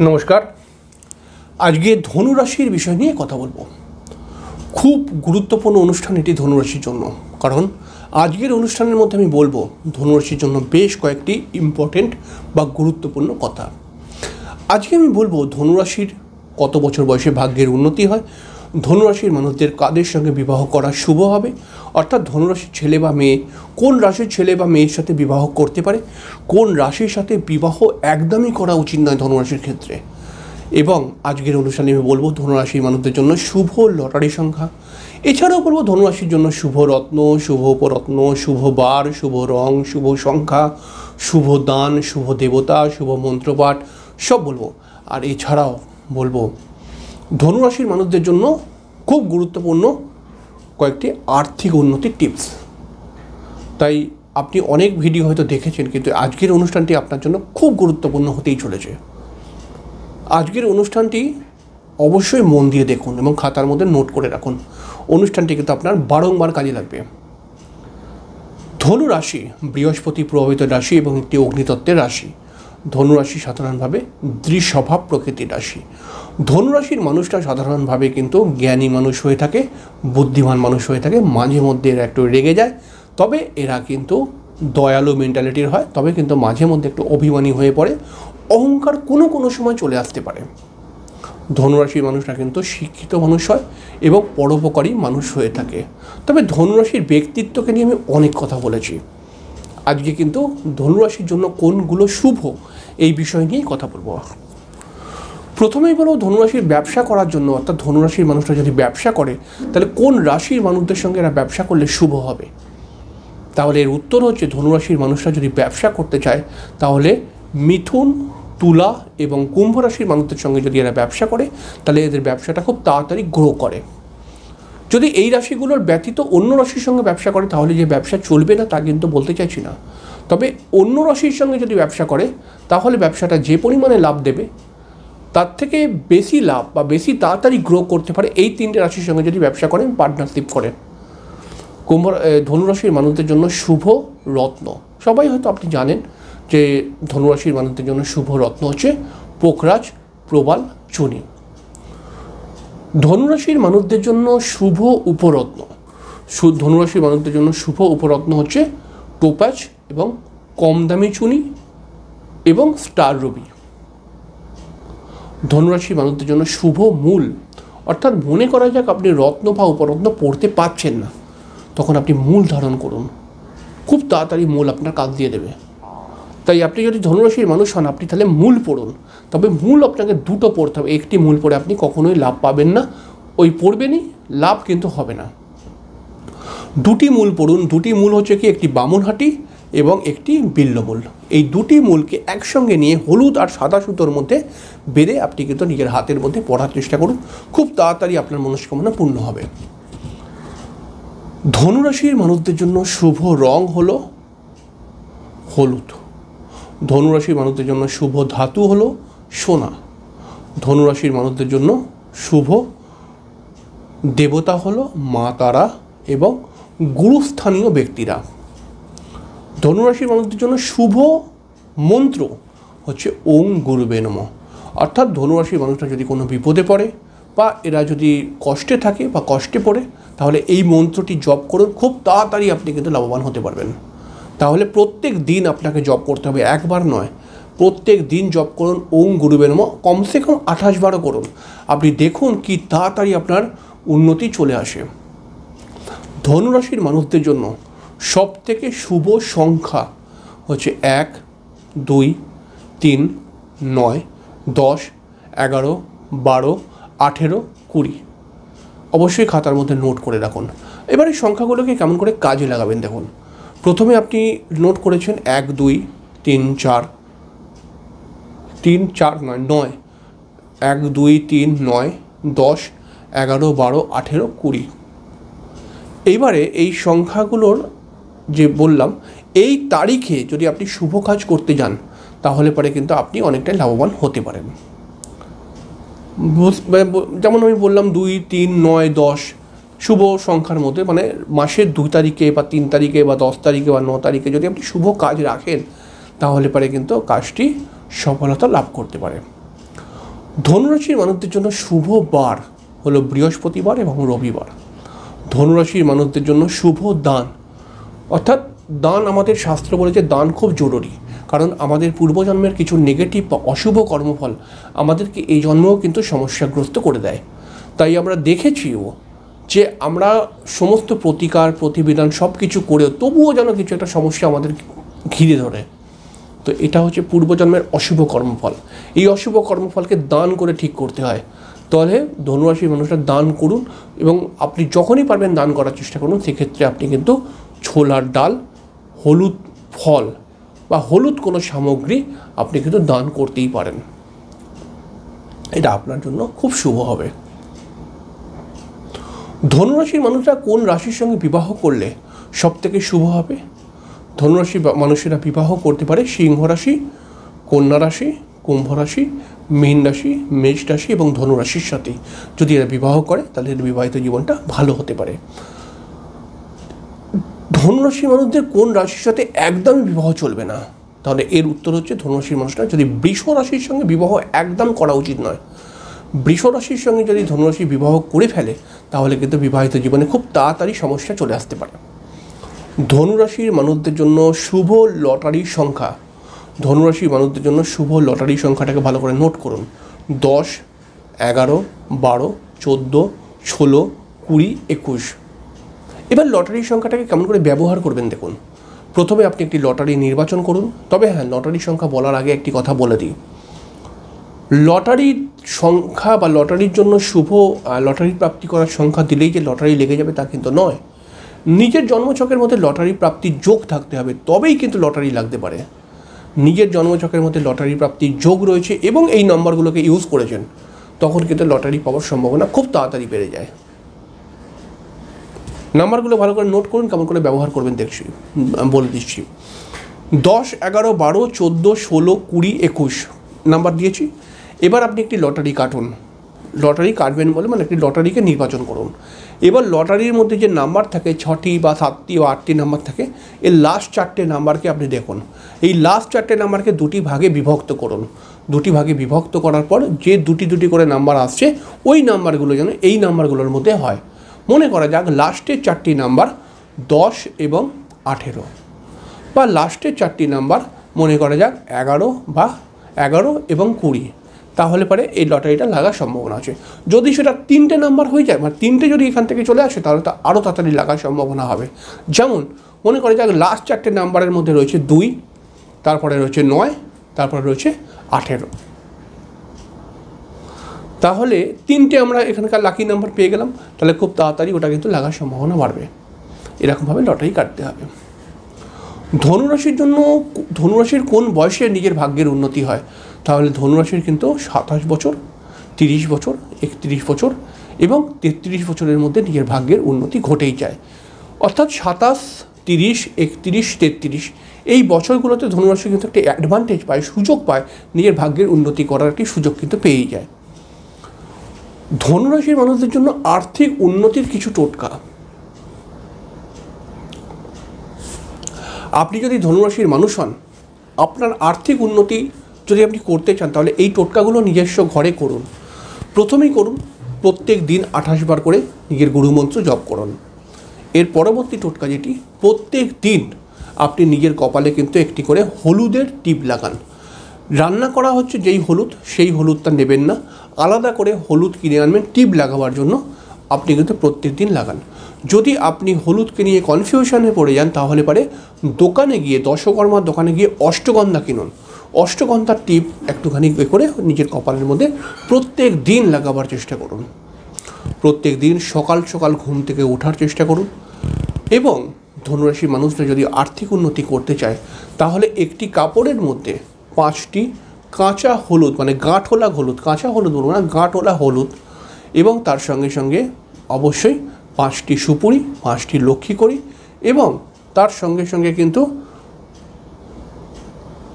নমস্কার। আজকে ধনুরাশির বিষয় নিয়ে কথা বলবো। খুব গুরুত্বপূর্ণ অনুষ্ঠান এটি ধনুরাশির জন্য, কারণ আজকের অনুষ্ঠানের মধ্যে আমি বলবো ধনুরাশির জন্য বেশ কয়েকটি ইম্পর্টেন্ট বা গুরুত্বপূর্ণ কথা। আজকে আমি বলবো ধনুরাশির কত বছর বয়সে ভাগ্যের উন্নতি হয়, ধনুরাশির মানুষদের কাদের সঙ্গে বিবাহ করা শুভ হবে, অর্থাৎ ধনুরাশির ছেলে বা মেয়ে কোন রাশির ছেলে বা মেয়ের সাথে বিবাহ করতে পারে, কোন রাশির সাথে বিবাহ একদমই করা উচিত নয় ধনুরাশির ক্ষেত্রে। এবং আজকের অনুষ্ঠানে আমি বলবো ধনুরাশির মানুষদের জন্য শুভ লটারি সংখ্যা, এছাড়াও বলবো ধনুরাশির জন্য শুভ রত্ন, শুভ উপরত্ন, শুভ বার, শুভ রং, শুভ সংখ্যা, শুভ দান, শুভ দেবতা, শুভ মন্ত্রপাঠ সব বলবো। আর এছাড়াও বলবো ধনুরাশির মানুষদের জন্য খুব গুরুত্বপূর্ণ কয়েকটি আর্থিক উন্নতির টিপস। তাই আপনি অনেক ভিডিও হয়তো দেখেছেন, কিন্তু আজকের অনুষ্ঠানটি আপনার জন্য খুব গুরুত্বপূর্ণ হতেই চলেছে। আজকের অনুষ্ঠানটি অবশ্যই মন দিয়ে দেখুন এবং খাতার মধ্যে নোট করে রাখুন। অনুষ্ঠানটি কিন্তু আপনার বারংবার কাজে লাগবে। ধনুরাশি বৃহস্পতি প্রভাবিত রাশি এবং একটি অগ্নিতত্ত্বের রাশি। ধনুরাশি সাধারণভাবে দৃঢ়স্বভাব প্রকৃতির রাশি। ধনুরাশির মানুষটা সাধারণভাবে কিন্তু জ্ঞানী মানুষ হয়ে থাকে, বুদ্ধিমান মানুষ হয়ে থাকে, মাঝে মধ্যে এরা একটু রেগে যায়, তবে এরা কিন্তু দয়ালু মেন্টালিটির হয়, তবে কিন্তু মাঝে মধ্যে একটু অভিমানী হয়ে পড়ে, অহংকার কোনো সময় চলে আসতে পারে। ধনুরাশির মানুষরা কিন্তু শিক্ষিত মানুষ হয় এবং পরোপকারী মানুষ হয়ে থাকে। তবে ধনুরাশির ব্যক্তিত্বকে নিয়ে আমি অনেক কথা বলেছি। আজকে কিন্তু ধনুরাশির জন্য কোনগুলো শুভ এই বিষয় নিয়েই কথা বলবো। প্রথমেই বলবো ধনুরাশির ব্যবসা করার জন্য, অর্থাৎ ধনুরাশির মানুষরা যদি ব্যবসা করে তাহলে কোন রাশির মানুষদের সঙ্গে এরা ব্যবসা করলে শুভ হবে। তাহলে এর উত্তর হচ্ছে ধনুরাশির মানুষরা যদি ব্যবসা করতে চায় তাহলে মিথুন, তুলা এবং কুম্ভ রাশির মানুষদের সঙ্গে যদি এরা ব্যবসা করে তাহলে এদের ব্যবসাটা খুব তাড়াতাড়ি গ্রো করে। যদি এই রাশিগুলোর ব্যতীত অন্য রাশির সঙ্গে ব্যবসা করে তাহলে যে ব্যবসা চলবে না তা কিন্তু বলতে চাইছি না, তবে অন্য রাশির সঙ্গে যদি ব্যবসা করে তাহলে ব্যবসাটা যে পরিমাণে লাভ দেবে তার থেকে বেশি লাভ বা বেশি তাড়াতাড়ি গ্রো করতে পারে এই তিনটে রাশির সঙ্গে যদি ব্যবসা করেন, পার্টনারশিপ করেন। ধনুরাশির মানুষদের জন্য শুভ রত্ন, সবাই হয়তো আপনি জানেন যে ধনুরাশির মানুষদের জন্য শুভ রত্ন হচ্ছে পোখরাজ, প্রবাল, চুনি। ধনুরাশির মানুষদের জন্য শুভ উপরত্ন, ধনুরাশির মানুষদের জন্য শুভ উপরত্ন হচ্ছে টোপাজ এবং কম দামি চুনি এবং স্টার রবি। ধনুরাশির মানুষদের জন্য শুভ মূল, অর্থাৎ মনে করা যাক আপনি রত্ন বা উপরত্ন পড়তে পারছেন না, তখন আপনি মূল ধারণ করুন, খুব তাড়াতাড়ি মূল আপনার কাজ দিয়ে দেবে। তাই আপনি যদি ধনুরাশির মানুষ হন আপনি তাহলে মূল পড়ুন, তবে মূল আপনাকে দুটো পড়তে হবে। একটি মূল পড়ে আপনি কখনোই লাভ পাবেন না, ওই পড়বেনই, লাভ কিন্তু হবে না। দুটি মূল পড়ুন। দুটি মূল হচ্ছে কি, একটি বামনহাটি এবং একটি বিল্লমূল। এই দুটি মূলকে একসঙ্গে নিয়ে হলুদ আর সাদা সুতোর মধ্যে বেঁধে আপনি কিন্তু নিজের হাতের মধ্যে পড়ার চেষ্টা করুন, খুব তাড়াতাড়ি আপনার মনস্কামনা পূর্ণ হবে। ধনুরাশির মানুষদের জন্য শুভ রং হলো হলুদ। ধনুরাশির মানুষদের জন্য শুভ ধাতু হলো সোনা। ধনুরাশির মানুষদের জন্য শুভ দেবতা হলো মা তারা এবং গুরুস্থানীয় ব্যক্তিরা। ধনুরাশির মানুষদের জন্য শুভ মন্ত্র হচ্ছে ওং গুরুবে নমঃ। অর্থাৎ ধনুরাশির মানুষরা যদি কোনো বিপদে পড়ে বা এরা যদি কষ্টে থাকে বা কষ্টে পড়ে তাহলে এই মন্ত্রটি জপ করুন, খুব তাড়াতাড়ি আপনি কিন্তু লাভবান হতে পারবেন। তাহলে প্রত্যেক দিন আপনাকে জপ করতে হবে, একবার নয়, প্রত্যেক দিন জপ করুন ওং গুরুবে নমঃ, কমসে কম 28 বারও করুন। আপনি দেখুন কি তাড়াতাড়ি আপনার উন্নতি চলে আসে। ধনুরাশির মানুষদের জন্য সব থেকে শুভ সংখ্যা হচ্ছে 1, 2, 3, 9, 10, 11, 12, 18, 20। অবশ্যই খাতার মধ্যে নোট করে রাখুন। এবার এই সংখ্যাগুলোকে কেমন করে কাজে লাগাবেন দেখুন। প্রথমে আপনি নোট করেছেন 1, 2, 3, 4, 9, 1, 2, 3, 9, 10, 11, 12, 18, 20। এইবারে এই সংখ্যাগুলোর যে বললাম এই তারিখে যদি আপনি শুভ কাজ করতে যান তাহলে পরে কিন্তু আপনি অনেকটাই লাভবান হতে পারেন। যেমন আমি বললাম 2, 3, 9, 10 শুভ সংখ্যার মধ্যে, মানে মাসের 2 তারিখে বা 3 তারিখে বা 10 তারিখে বা 9 তারিখে যদি আপনি শুভ কাজ রাখেন তাহলে পরে কিন্তু কাজটি সফলতা লাভ করতে পারে। ধনুরাশির মানুষদের জন্য শুভ বার হলো বৃহস্পতিবার এবং রবিবার। ধনুরাশির মানুষদের জন্য শুভ দান, অর্থাৎ দান, আমাদের শাস্ত্র বলেছে দান খুব জরুরি, কারণ আমাদের পূর্বজন্মের কিছু নেগেটিভ বা অশুভ কর্মফল আমাদেরকে এই জন্মেও কিন্তু সমস্যাগ্রস্ত করে দেয়। তাই আমরা দেখেছিও যে আমরা সমস্ত প্রতিকার প্রতিবিধান সব কিছু করেও তবুও যেন কিছু একটা সমস্যা আমাদের ঘিরে ধরে। তো এটা হচ্ছে পূর্বজন্মের অশুভ কর্মফল। এই অশুভ কর্মফলকে দান করে ঠিক করতে হয়। তাহলে ধনুরাশির মানুষরা দান করুন, এবং আপনি যখনই পারবেন দান করার চেষ্টা করুন। সেক্ষেত্রে আপনি কিন্তু ছোলার ডাল, হলুদ ফল বা হলুদ কোনো সামগ্রী আপনি কিন্তু দান করতেই পারেন। এটা আপনার জন্য খুব শুভ হবে। ধনুরাশির মানুষরা কোন রাশির সঙ্গে বিবাহ করলে সবথেকে শুভ হবে? ধনুরাশি মানুষেরা বিবাহ করতে পারে সিংহ রাশি, কন্যা রাশি, কুম্ভ রাশি, মীন রাশি, মেষ রাশি এবং ধনুরাশির সাথে যদি এরা বিবাহ করে তাহলে এর বিবাহিত জীবনটা ভালো হতে পারে। ধনুরাশির মানুষদের কোন রাশির সাথে একদমই বিবাহ চলবে না? তাহলে এর উত্তর হচ্ছে ধনুরাশির মানুষরা যদি বৃষ রাশির সঙ্গে বিবাহ একদম করা উচিত নয়। বৃষ রাশির সঙ্গে যদি ধনুরাশি বিবাহ করে ফেলে তাহলে কিন্তু বিবাহিত জীবনে খুব তাড়াতাড়ি সমস্যা চলে আসতে পারে। ধনুরাশির মানুষদের জন্য শুভ লটারির সংখ্যা, ধনুরাশির মানুষদের জন্য শুভ লটারির সংখ্যাটাকে ভালো করে নোট করুন। 10, 11, 12, 14, 16, 20, 21। এবার লটারির সংখ্যাটাকে কেমন করে ব্যবহার করবেন দেখুন। প্রথমে আপনি একটি লটারি নির্বাচন করুন। তবে হ্যাঁ, লটারির সংখ্যা বলার আগে একটি কথা বলে দিই। লটারির সংখ্যা বা লটারির জন্য শুভ লটারি প্রাপ্তি করার সংখ্যা দিলেই যে লটারি লেগে যাবে তা কিন্তু নয়। নিজের জন্মছকের মধ্যে লটারি প্রাপ্তির যোগ থাকতে হবে, তবেই কিন্তু লটারি লাগতে পারে। নিজের জন্মছকের মধ্যে লটারি প্রাপ্তির যোগ রয়েছে এবং এই নম্বরগুলোকে ইউজ করেছেন, তখন কিন্তু লটারি পাওয়ার সম্ভাবনা খুব তাড়াতাড়ি বেড়ে যায়। নাম্বারগুলো ভালো করে নোট করুন, কেমন করে ব্যবহার করবেন দেখছি, বলে দিচ্ছি। 10, 11, 12, 14, 16, 20, 21 নাম্বার দিয়েছি। এবার আপনি একটি লটারি কাটুন। লটারি কাটবেন বলে মানে একটি লটারিকে নির্বাচন করুন। এবার লটারির মধ্যে যে নাম্বার থাকে 6টি বা 7টি বা 8টি নাম্বার থাকে, এর লাস্ট 4টে নাম্বারকে আপনি দেখুন। এই লাস্ট 4টে নাম্বারকে দুটি ভাগে বিভক্ত করুন। দুটি ভাগে বিভক্ত করার পর যে দুটি করে নাম্বার আসছে ওই নাম্বারগুলো যেন এই নাম্বারগুলোর মধ্যে হয়। মনে করা যাক লাস্টের 4টি নাম্বার 10 এবং 18, বা লাস্টের 4টি নাম্বার মনে করা যাক 11 এবং 20। তাহলে পরে এই লটারিটা লাগার সম্ভাবনা আছে। যদি সেটা 3টে নাম্বার হয়ে যায়, মানে 3টে যদি এখান থেকে চলে আসে, তাহলে তা আরও তাড়াতাড়ি লাগার সম্ভাবনা হবে। যেমন মনে করা যাক লাস্ট 4টে নাম্বারের মধ্যে রয়েছে 2, তারপরে রয়েছে 9, তারপরে রয়েছে 18। তাহলে 3টে আমরা এখানকার লাকি নাম্বার পেয়ে গেলাম, তাহলে খুব তাড়াতাড়ি ওটা কিন্তু লাগার সম্ভাবনা বাড়বে। এরকমভাবে লটারি কাটতে হবে। ধনুরাশির জন্য ধনুরাশির কোন বয়সে নিজের ভাগ্যের উন্নতি হয়? তাহলে ধনুরাশির কিন্তু 27 বছর, 30 বছর, 31 বছর এবং 33 বছরের মধ্যে নিজের ভাগ্যের উন্নতি ঘটেই যায়। অর্থাৎ 27, 30, 31, 33 এই বছরগুলোতে ধনুরাশি কিন্তু একটা অ্যাডভান্টেজ পায়, সুযোগ পায়, নিজের ভাগ্যের উন্নতি করার একটি সুযোগ কিন্তু পেয়েই যায়। ধনুরাশির মানুষদের জন্য আর্থিক উন্নতির কিছু টোটকা। আপনি যদি ধনুরাশির মানুষ হন, আপনার আর্থিক উন্নতি যদি আপনি করতে চান তাহলে এই টোটকাগুলো নিজস্ব ঘরে করুন। প্রথমেই করুন প্রত্যেক দিন 28 বার করে নিজের গুরুমন্ত্র জপ করুন। এর পরবর্তী টোটকা যেটি, প্রত্যেক দিন আপনি নিজের কপালে কিন্তু একটি করে হলুদের টিপ লাগান। রান্না করা হচ্ছে যেই হলুদ, সেই হলুদটা নেবেন না, আলাদা করে হলুদ কিনে আনবেন টিপ লাগাবার জন্য। আপনি কিন্তু প্রত্যেক দিন লাগান। যদি আপনি হলুদকে নিয়ে কনফিউশনে পড়ে যান তাহলে পারে দোকানে গিয়ে, দশকর্মার দোকানে গিয়ে অষ্টগন্ধা কিনুন। অষ্টগন্ধার টিপ একটুখানি করে নিজের কপালের মধ্যে প্রত্যেক দিন লাগাবার চেষ্টা করুন। প্রত্যেক দিন সকাল সকাল ঘুম থেকে ওঠার চেষ্টা করুন। এবং ধনুরাশির মানুষরা যদি আর্থিক উন্নতি করতে চায় তাহলে একটি কাপড়ের মধ্যে 5টি কাঁচা হলুদ, মানে গাঁঠওয়ালা হলুদ, কাঁচা হলুদ বলবো না, গাঁঠওয়ালা হলুদ, এবং তার সঙ্গে সঙ্গে অবশ্যই 5টি সুপুরি, 5টি লক্ষ্মীকড়ি, এবং তার সঙ্গে সঙ্গে কিন্তু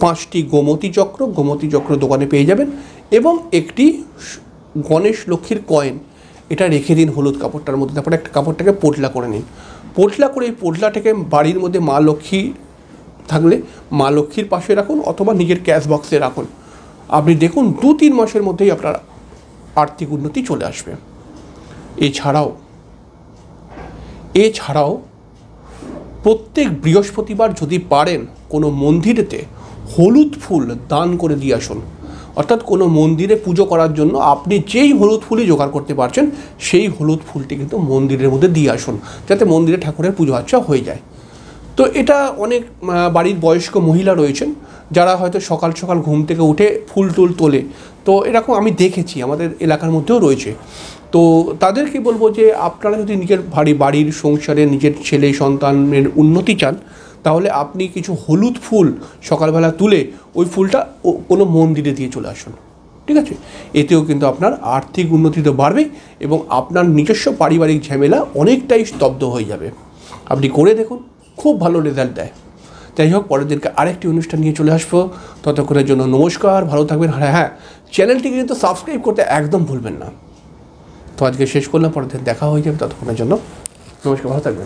5টি গোমতী চক্র দোকানে পেয়ে যাবেন, এবং একটি গণেশ লক্ষ্মীর কয়েন। এটা রেখে দিন হলুদ কাপড়টার মধ্যে। তারপরে একটা কাপড়টাকে পোটলা করে নিন। পোটলা করে এই পোটলাটাকে বাড়ির মধ্যে মা লক্ষ্মী থাকলে মা লক্ষ্মীর পাশে রাখুন, অথবা নিজের ক্যাশ বক্সে রাখুন। আপনি দেখুন 2-3 মাসের মধ্যেই আপনার আর্থিক উন্নতি চলে আসবে। এছাড়াও প্রত্যেক বৃহস্পতিবার যদি পারেন কোনো মন্দিরেতে হলুদ ফুল দান করে দিয়ে আসুন। অর্থাৎ কোনো মন্দিরে পুজো করার জন্য আপনি যেই হলুদ ফুলই জোগাড় করতে পারছেন সেই হলুদ ফুলটি কিন্তু মন্দিরের মধ্যে দিয়ে আসুন, যাতে মন্দিরে ঠাকুরের পুজো আর্চা হয়ে যায়। তো এটা অনেক বাড়ির বয়স্ক মহিলা রয়েছেন যারা হয়তো সকাল সকাল ঘুম থেকে উঠে ফুল টুল তোলে, তো এরকম আমি দেখেছি, আমাদের এলাকার মধ্যেও রয়েছে। তো তাদেরকে বলবো যে আপনারা যদি নিজের বাড়ির সংসারে নিজের ছেলে সন্তানের উন্নতি চান, তাহলে আপনি কিছু হলুদ ফুল সকালবেলা তুলে ওই ফুলটা কোনো মন্দিরে দিয়ে চলে আসুন, ঠিক আছে? এতেও কিন্তু আপনার আর্থিক উন্নতি তো বাড়বে এবং আপনার নিজস্ব পারিবারিক ঝামেলা অনেকটাই স্তব্ধ হয়ে যাবে। আপনি করে দেখুন, খুব ভালো রেজাল্ট দেয়। যাই হোক, পরের দিনকে আরেকটি অনুষ্ঠান নিয়ে চলে আসবো। ততক্ষণের জন্য নমস্কার, ভালো থাকবেন। হ্যাঁ, চ্যানেলটিকে কিন্তু সাবস্ক্রাইব করতে একদম ভুলবেন না। তো আজকে শেষ করলাম, পরের দিন দেখা হয়ে যাবে। ততক্ষণের জন্য নমস্কার, ভালো থাকবেন।